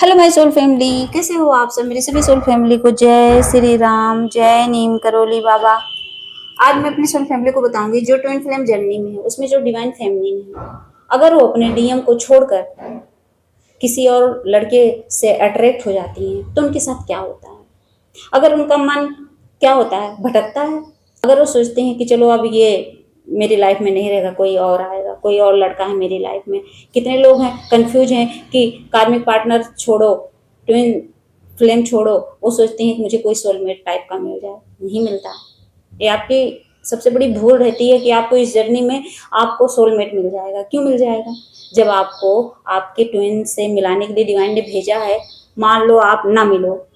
Hello my soul family, कैसे हो आप सब। मेरी सभी सोल फैमिली को जय श्री राम, जय नीम करोली बाबा। आज मैं अपनी सोल फैमिली को बताऊंगी जो ट्विन फ्लेम जर्नी में है उसमें जो डिवाइन फेमिनिन है, अगर वो अपने डीएम को छोड़कर किसी और लड़के से अट्रैक्ट हो जाती हैं तो उनके साथ क्या होता है। अगर उनका मन क्या होता है, भटकता है। अगर वो सोचते हैं कि चलो अब ये मेरी लाइफ में नहीं रहेगा, कोई और आएगा, कोई और लड़का है मेरी लाइफ में। कितने लोग हैं कंफ्यूज हैं कि कार्मिक पार्टनर छोड़ो, ट्विन फ्लेम छोड़ो, वो सोचते हैं कि मुझे कोई सोलमेट टाइप का मिल जाए, नहीं मिलता। ये आपकी सबसे बड़ी भूल रहती है कि आपको इस जर्नी में आपको सोलमेट मिल जाएगा। क्यों मिल जाएगा? जब आपको आपके ट्विन से मिलाने के लिए डिवाइन ने भेजा है, मान लो आप ना मिलो,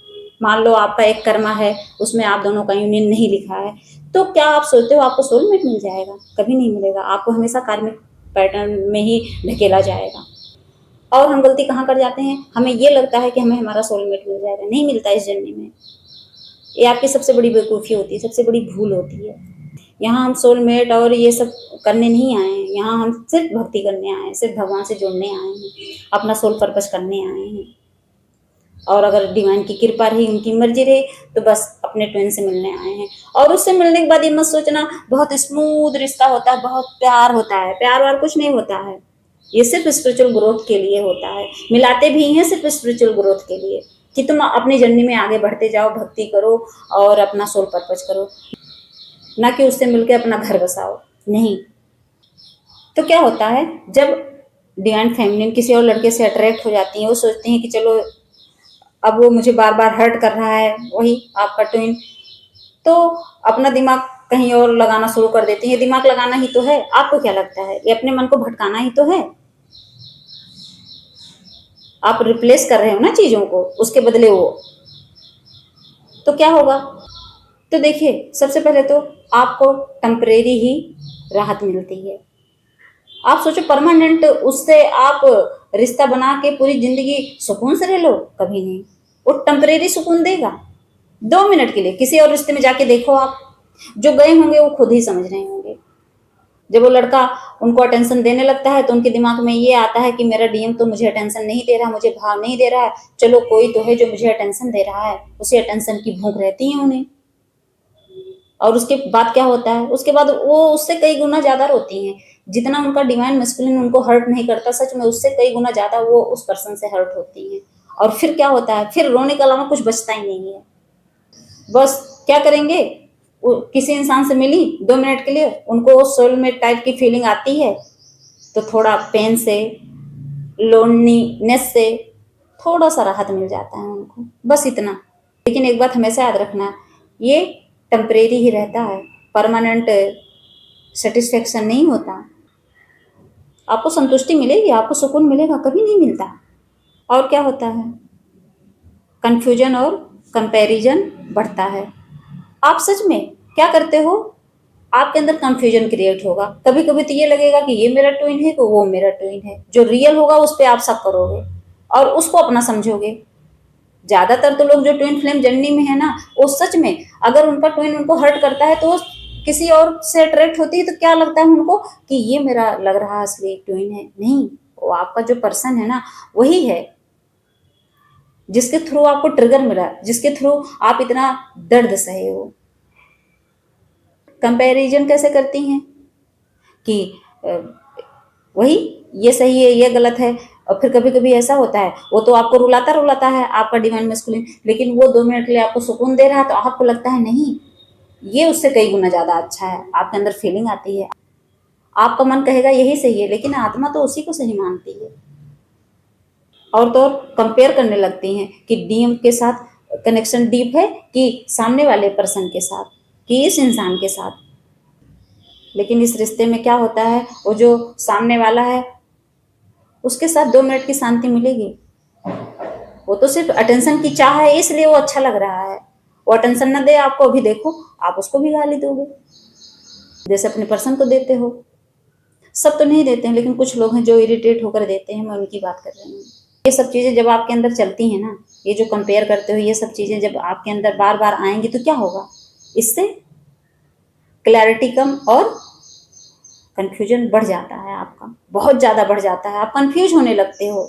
मान लो आपका एक कर्मा है उसमें आप दोनों का यूनियन नहीं लिखा है, तो क्या आप सोचते हो आपको सोलमेट मिल जाएगा? कभी नहीं मिलेगा। आपको हमेशा कार्मिक पैटर्न में ही ढकेला जाएगा। और हम गलती कहाँ कर जाते हैं, हमें ये लगता है कि हमें हमारा सोलमेट मिल जाएगा। नहीं मिलता इस जर्नी में। ये आपकी सबसे बड़ी बेवकूफ़ी होती है, सबसे बड़ी भूल होती है। यहाँ हम सोलमेट और ये सब करने नहीं आए हैं। यहाँ हम सिर्फ भक्ति करने आए हैं, सिर्फ भगवान से जुड़ने आए हैं, अपना सोल पर्पस करने आए हैं। और अगर डिवाइन की कृपा रही, उनकी मर्जी रही, तो बस अपने ट्विन से मिलने आए हैं। और उससे मिलने के बाद ये मत सोचना बहुत स्मूथ रिश्ता होता है, बहुत प्यार होता है। प्यार वार कुछ नहीं होता है। ये सिर्फ स्पिरिचुअल ग्रोथ के लिए होता है। मिलाते भी हैं सिर्फ स्पिरिचुअल ग्रोथ के लिए कि तुम अपनी जर्नी में आगे बढ़ते जाओ, भक्ति करो और अपना सोल पर्पज करो, ना कि उससे मिलकर अपना घर बसाओ। नहीं। तो क्या होता है, जब डिवाइन फेमिनिन किसी और लड़के से अट्रैक्ट हो जाती है, वो सोचती हैं कि चलो अब वो मुझे बार बार हर्ट कर रहा है, वही आपका ट्विन, तो अपना दिमाग कहीं और लगाना शुरू कर देती है। दिमाग लगाना ही तो है। आपको क्या लगता है, ये अपने मन को भटकाना ही तो है। आप रिप्लेस कर रहे हो ना चीजों को, उसके बदले वो। तो क्या होगा? तो देखिए, सबसे पहले तो आपको टेम्परेरी ही राहत मिलती है। आप सोचो परमानेंट उससे आप रिश्ता बना के पूरी जिंदगी सुकून से रह लो, कभी नहीं। वो टेम्परेरी सुकून देगा 2 मिनट के लिए। किसी और रिश्ते में जाके देखो आप, जो गए होंगे वो खुद ही समझ रहे होंगे। जब वो लड़का उनको अटेंशन देने लगता है तो उनके दिमाग में ये आता है कि मेरा डीएम तो मुझे अटेंशन नहीं दे रहा, मुझे भाव नहीं दे रहा है, चलो कोई तो है जो मुझे अटेंशन दे रहा है। उसी अटेंशन की भूख रहती है उन्हें। और उसके बाद क्या होता है, उसके बाद वो उससे कई गुना ज्यादा रोती हैं। जितना उनका डिवाइन मस्कुलिन उनको हर्ट नहीं करता, सच में उससे कई गुना ज्यादा वो उस पर्सन से हर्ट होती हैं। और फिर क्या होता है, फिर रोने के अलावा कुछ बचता ही नहीं है। बस क्या करेंगे, किसी इंसान से मिली 2 मिनट के लिए, उनको सोलमेट टाइप की फीलिंग आती है, तो थोड़ा पेन से, लोनलीनेस से थोड़ा सा राहत मिल जाता है उनको, बस इतना। लेकिन एक बात हमेशा याद रखना, ये टेम्परेरी ही रहता है, परमानेंट सेटिस्फेक्शन नहीं होता। आपको संतुष्टि मिलेगी, आपको सुकून मिलेगा, कभी नहीं मिलता। और क्या होता है, कंफ्यूजन और कंपैरिजन बढ़ता है। आप सच में क्या करते हो, आपके अंदर कंफ्यूजन क्रिएट होगा। कभी कभी तो ये लगेगा कि ये मेरा ट्विन है तो वो मेरा ट्विन है। जो रियल होगा उस पर आप शक करोगे और उसको अपना समझोगे। ज्यादातर तो लोग जो ट्विन फ्लेम जर्नी में है ना, वो सच में अगर उनका ट्विन उनको हर्ट करता है तो किसी और से अट्रैक्ट होती है तो क्या लगता है उनको कि ये मेरा लग रहा असली ट्विन है। नहीं, वो आपका जो पर्सन है ना, वही है जिसके थ्रू आपको ट्रिगर मिला, जिसके थ्रू आप इतना दर्द सहे हो। कंपैरिजन कैसे करती हैं कि वही ये सही है, ये गलत है। और फिर कभी कभी ऐसा होता है, वो तो आपको रुलाता रुलाता है आपका डिवाइन मस्कुलिन, लेकिन वो 2 मिनट के लिए आपको सुकून दे रहा है तो आपको लगता है नहीं, ये उससे कई गुना ज्यादा अच्छा है। आपके अंदर फीलिंग आती है, आपका मन कहेगा यही सही है, लेकिन आत्मा तो उसी को सही मानती है। और तो और कंपेयर करने लगती हैं कि डीएम के साथ कनेक्शन डीप है कि सामने वाले पर्सन के साथ, कि इस इंसान के साथ। लेकिन इस रिश्ते में क्या होता है, वो जो सामने वाला है उसके साथ 2 मिनट की शांति मिलेगी। वो तो सिर्फ अटेंशन की चाह है, इसलिए वो अच्छा लग रहा है। वो अटेंशन ना दे आपको, अभी देखो आप उसको भी गाली दोगे जैसे अपने पर्सन को देते हो। सब तो नहीं देते हैं, लेकिन कुछ लोग हैं जो इरिटेट होकर देते हैं, मैं उनकी बात कर रही हूँ। ये सब चीजें जब आपके अंदर चलती हैं ना, ये जो कंपेयर करते हो, ये सब चीजें जब आपके अंदर बार बार आएंगी तो क्या होगा, इससे क्लैरिटी कम और कंफ्यूजन बढ़ जाता है। आपका बहुत ज्यादा बढ़ जाता है, आप कंफ्यूज होने लगते हो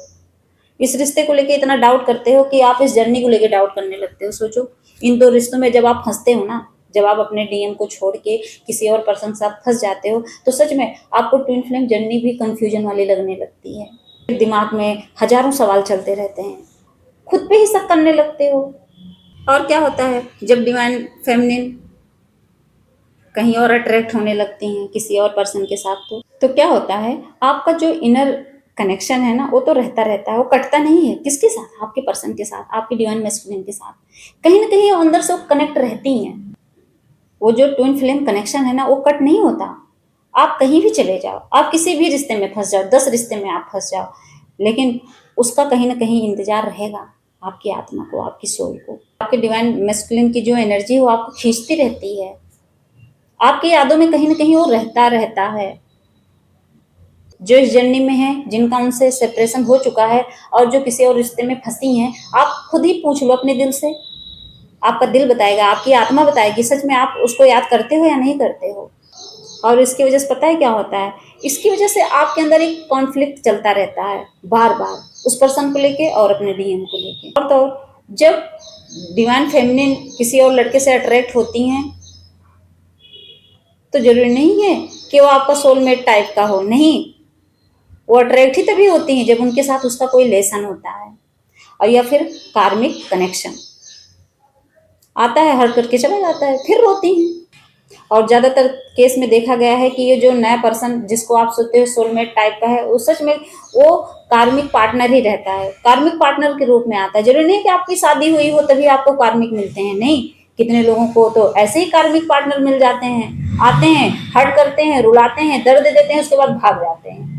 इस रिश्ते को लेके इतना डाउट करते हो कि आप इस जर्नी को लेके डाउट करने लगते हो। सोचो, इन दो रिश्तों में जब आप फंसते हो ना, जब आप अपने डीएम को छोड़ के किसी और पर्सन के साथ फंस जाते हो, तो सच में आपको ट्विन फ्लेम जर्नी भी कंफ्यूजन वाली लगने लगती है। दिमाग में हजारों सवाल चलते रहते हैं, खुद पे ही शक करने लगते हो। और क्या होता है जब डिवाइन फेमिनिन कहीं और अट्रैक्ट होने लगती हैं किसी और पर्सन के साथ, तो क्या होता है, आपका जो इनर कनेक्शन है ना, वो तो रहता रहता है, वो कटता नहीं है। किसके साथ? आपके पर्सन के साथ, आपके डिवाइन मैस्कुलिन के साथ। कहीं ना कहीं अंदर से वो कनेक्ट रहती हैं। वो जो ट्विन फ्लेम कनेक्शन है ना, वो कट नहीं होता। आप कहीं भी चले जाओ, आप किसी भी रिश्ते में फंस जाओ, 10 रिश्ते में आप फंस जाओ, लेकिन उसका कहीं ना कहीं इंतजार रहेगा आपकी आत्मा को, आपकी सोल को। आपके डिवाइन मैस्कुलिन की जो एनर्जी है वो आपको खींचती रहती है, आपकी यादों में कहीं ना कहीं वो रहता रहता है। जो इस जर्नी में है, जिनका उनसे सेपरेशन हो चुका है और जो किसी और रिश्ते में फंसी हैं, आप खुद ही पूछ लो अपने दिल से। आपका दिल बताएगा, आपकी आत्मा बताएगी सच में आप उसको याद करते हो या नहीं करते हो। और इसकी वजह से पता है क्या होता है, इसकी वजह से आपके अंदर एक कॉन्फ्लिक्ट चलता रहता है बार बार, उस पर्सन को लेके और अपने डीएम को लेके। और तो जब डिवाइन फेमिनिन किसी और लड़के से अट्रैक्ट होती हैं, तो जरूरी नहीं है कि वो आपका सोलमेट टाइप का हो, नहीं। वो अट्रैक्ट ही तभी होती हैं जब उनके साथ उसका कोई लेसन होता है, और या फिर कार्मिक कनेक्शन आता है, हर करके चला जाता है, फिर रोती हैं। और ज्यादातर केस में देखा गया है कि ये जो नया पर्सन जिसको आप सोचते हो सोलमेट टाइप का है, वो सच में वो कार्मिक पार्टनर ही रहता है, कार्मिक पार्टनर के रूप में आता है। जरूरी नहीं कि आपकी शादी हुई हो तभी आपको कार्मिक मिलते हैं, नहीं। कितने लोगों को तो ऐसे ही कार्मिक पार्टनर मिल जाते हैं, आते हैं, हर्ट करते हैं, रुलाते हैं, दर्द देते हैं, उसके बाद भाग जाते हैं।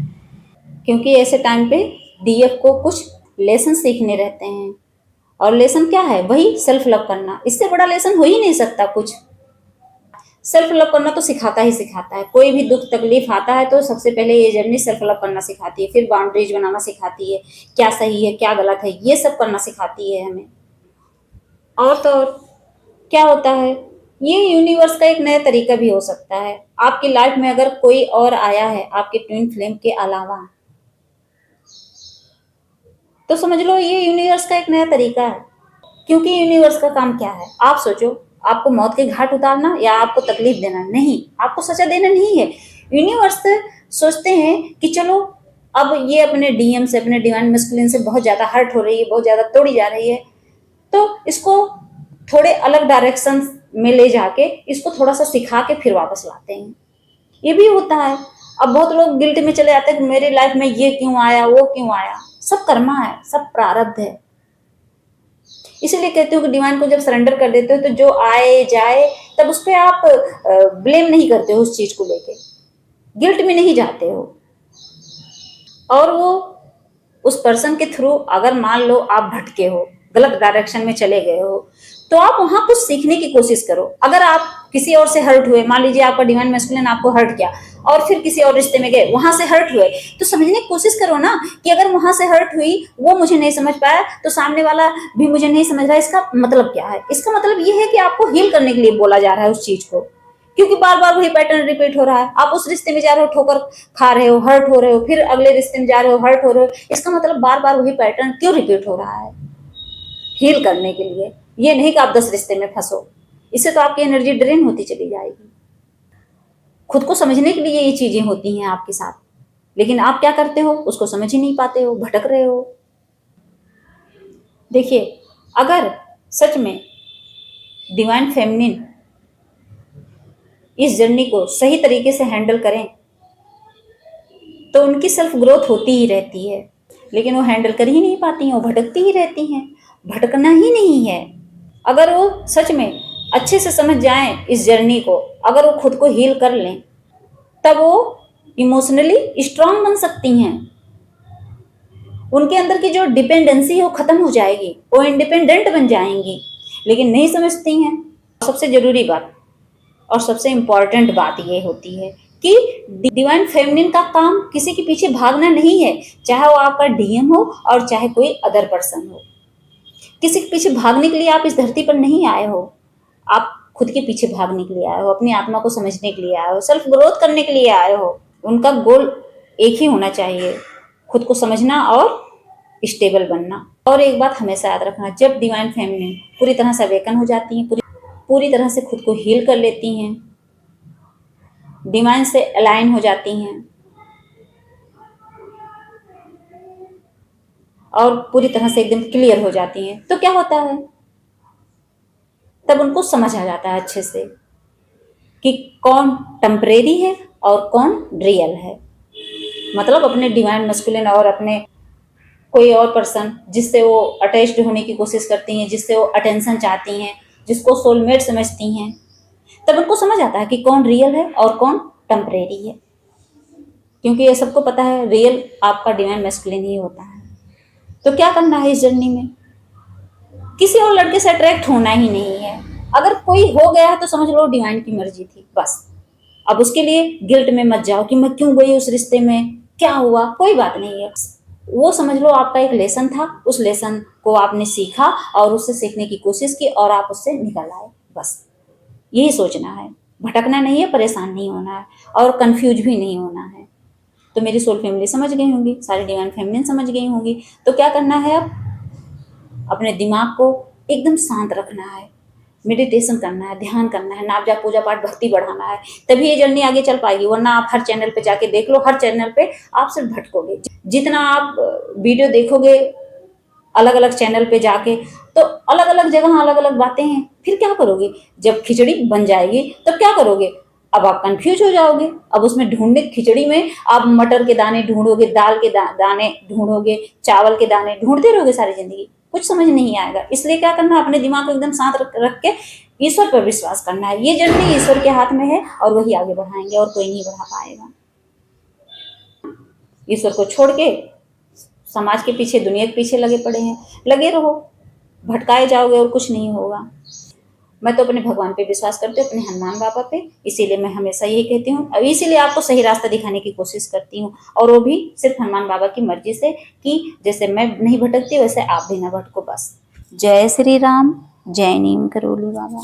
क्योंकि ऐसे टाइम पे डीएफ को कुछ लेसन सीखने रहते हैं। और लेसन क्या है? वही सेल्फ लव करना। इससे बड़ा लेसन हो ही नहीं सकता कुछ। सेल्फ लव करना तो सिखाता ही सिखाता है। कोई भी दुख तकलीफ आता है तो सबसे पहले ये जर्नी सेल्फ लव करना सिखाती है, फिर बाउंड्रीज बनाना सिखाती है, क्या सही है क्या गलत है ये सब करना सिखाती है हमें। और तो और क्या होता है, ये यूनिवर्स का एक नया तरीका भी हो सकता है। आपकी लाइफ में अगर कोई और आया है आपके ट्विन फ्लेम के अलावा, तो समझ लो ये यूनिवर्स का एक नया तरीका है। क्योंकि यूनिवर्स का काम क्या है, आप सोचो, आपको मौत के घाट उतारना या आपको तकलीफ देना? नहीं, आपको सजा देना नहीं है। यूनिवर्स सोचते हैं कि चलो अब ये अपने डीएम से, अपने डिवाइन मैस्कुलिन से बहुत ज्यादा हर्ट हो रही है, बहुत ज्यादा तोड़ी जा रही है, तो इसको थोड़े अलग डायरेक्शन में ले जाके इसको थोड़ा सा सिखा के फिर वापस लाते हैं। ये भी होता है। अब बहुत लोग गिल्ट में चले जाते हैं कि मेरी लाइफ में ये क्यों आया, वो क्यों आया। सब कर्मा है, सब प्रारब्ध है। इसीलिए कहते हो कि डिवाइन को जब सरेंडर कर देते हो तो जो आए जाए, तब उस पर आप ब्लेम नहीं करते हो, उस चीज को लेके गिल्ट में नहीं जाते हो। और वो उस पर्सन के थ्रू अगर मान लो आप भटके हो, गलत डायरेक्शन में चले गए हो, तो आप वहां कुछ सीखने की कोशिश करो। अगर आप किसी और से हर्ट हुए, मान लीजिए आपका डिवाइन मैस्कुलिन आपको हर्ट किया और फिर किसी और रिश्ते में गए, वहां से हर्ट हुए, तो समझने की कोशिश करो ना कि अगर वहां से हर्ट हुई, वो मुझे नहीं समझ पाया, तो सामने वाला भी मुझे नहीं समझ रहा, इसका मतलब क्या है? इसका मतलब ये है कि आपको हील करने के लिए बोला जा रहा है उस चीज को, क्योंकि बार बार वही पैटर्न रिपीट हो रहा है। आप उस रिश्ते में जा रहे हो, ठोकर खा रहे हो, हर्ट हो रहे हो, फिर अगले रिश्ते में जा रहे हो, हर्ट हो रहे हो। इसका मतलब बार बार वही पैटर्न क्यों रिपीट हो रहा है? हील करने के लिए, ये नहीं कि आप 10 रिश्ते में फंसो। इससे तो आपकी एनर्जी ड्रेन होती चली जाएगी। खुद को समझने के लिए ये चीजें होती हैं आपके साथ, लेकिन आप क्या करते हो, उसको समझ ही नहीं पाते हो, भटक रहे हो। देखिए, अगर सच में डिवाइन फेमिनिन इस जर्नी को सही तरीके से हैंडल करें तो उनकी सेल्फ ग्रोथ होती ही रहती है, लेकिन वो हैंडल कर ही नहीं पाती हैं, वो भटकती ही रहती हैं। भटकना ही नहीं है। अगर वो सच में अच्छे से समझ जाएं इस जर्नी को, अगर वो खुद को हील कर लें, तब वो इमोशनली स्ट्रांग बन सकती हैं। उनके अंदर की जो डिपेंडेंसी है वो खत्म हो जाएगी, वो इंडिपेंडेंट बन जाएंगी। लेकिन नहीं समझती हैं। सबसे जरूरी बात और सबसे इंपॉर्टेंट बात ये होती है कि डिवाइन फेमिनिन का काम किसी के पीछे भागना नहीं है, चाहे वो आपका डीएम हो और चाहे कोई अदर पर्सन हो। किसी के पीछे भागने के लिए आप इस धरती पर नहीं आए हो, आप खुद के पीछे भागने के लिए आए हो, अपनी आत्मा को समझने के लिए आए हो, सेल्फ ग्रोथ करने के लिए आए हो। उनका गोल एक ही होना चाहिए, खुद को समझना और स्टेबल बनना। और एक बात हमेशा याद रखना, जब डिवाइन फेमिनिन पूरी तरह से अवेकन हो जाती हैं, पूरी तरह से खुद को हील कर लेती हैं, डिवाइन से अलाइन हो जाती हैं और पूरी तरह से एकदम क्लियर हो जाती हैं, तो क्या होता है, तब उनको समझ आ जाता है अच्छे से कि कौन टेम्परेरी है और कौन रियल है। मतलब अपने डिवाइन मस्कुलिन और अपने कोई और पर्सन जिससे वो अटैच्ड होने की कोशिश करती हैं, जिससे वो अटेंशन चाहती हैं, जिसको सोलमेट समझती हैं, तब उनको समझ आता है कि कौन रियल है और कौन टेम्परेरी है। क्योंकि ये सबको पता है रियल आपका डिवाइन मैस्कुलिन ही होता है। तो क्या करना है इस जर्नी में, किसी और लड़के से अट्रैक्ट होना ही नहीं है। अगर कोई हो गया है तो समझ लो डिवाइन की मर्जी थी बस। अब उसके लिए गिल्ट में मत जाओ कि मैं क्यों गई उस रिश्ते में, क्या हुआ, कोई बात नहीं है। वो समझ लो आपका एक लेसन था, उस लेसन को आपने सीखा और उससे सीखने की कोशिश की और आप उससे निकल आए, बस यही सोचना है। भटकना नहीं है, परेशान नहीं होना है और कंफ्यूज भी नहीं होना है। तो मेरी सोल फैमिली समझ गई होंगी, सारी डिवाइन फैमिली समझ गई होंगी। तो क्या करना है, अब अपने दिमाग को एकदम शांत रखना है, मेडिटेशन करना है, ध्यान करना है, नाम जाप पूजा पाठ भक्ति बढ़ाना है, तभी ये जर्नी आगे चल पाएगी। वरना आप हर चैनल पे जाके देख लो, हर चैनल पे आप सिर्फ भटकोगे। जितना आप वीडियो देखोगे अलग अलग चैनल पे जाके, तो अलग अलग जगह अलग अलग बातें हैं, फिर क्या करोगे, जब खिचड़ी बन जाएगी तो क्या करोगे, अब आप कंफ्यूज हो जाओगे। अब उसमें ढूंढने, खिचड़ी में आप मटर के दाने ढूंढोगे, दाल के दाने ढूंढोगे, चावल के दाने ढूंढते रहोगे सारी जिंदगी, कुछ समझ नहीं आएगा। इसलिए क्या करना है, अपने दिमाग को एकदम शांत रख के ईश्वर पर विश्वास करना है। ये जर्नी ईश्वर के हाथ में है और वही आगे बढ़ाएंगे और कोई नहीं बढ़ा पाएगा। ईश्वर को छोड़ के समाज के पीछे, दुनिया के पीछे लगे पड़े हैं, लगे रहो, भटकाए जाओगे और कुछ नहीं होगा। मैं तो अपने भगवान पे विश्वास करती हूँ, अपने हनुमान बाबा पे, इसीलिए मैं हमेशा यही कहती हूँ और इसीलिए आपको सही रास्ता दिखाने की कोशिश करती हूँ। और वो भी सिर्फ हनुमान बाबा की मर्जी से कि जैसे मैं नहीं भटकती वैसे आप भी ना भटको, बस। जय श्री राम, जय नीम करोली बाबा।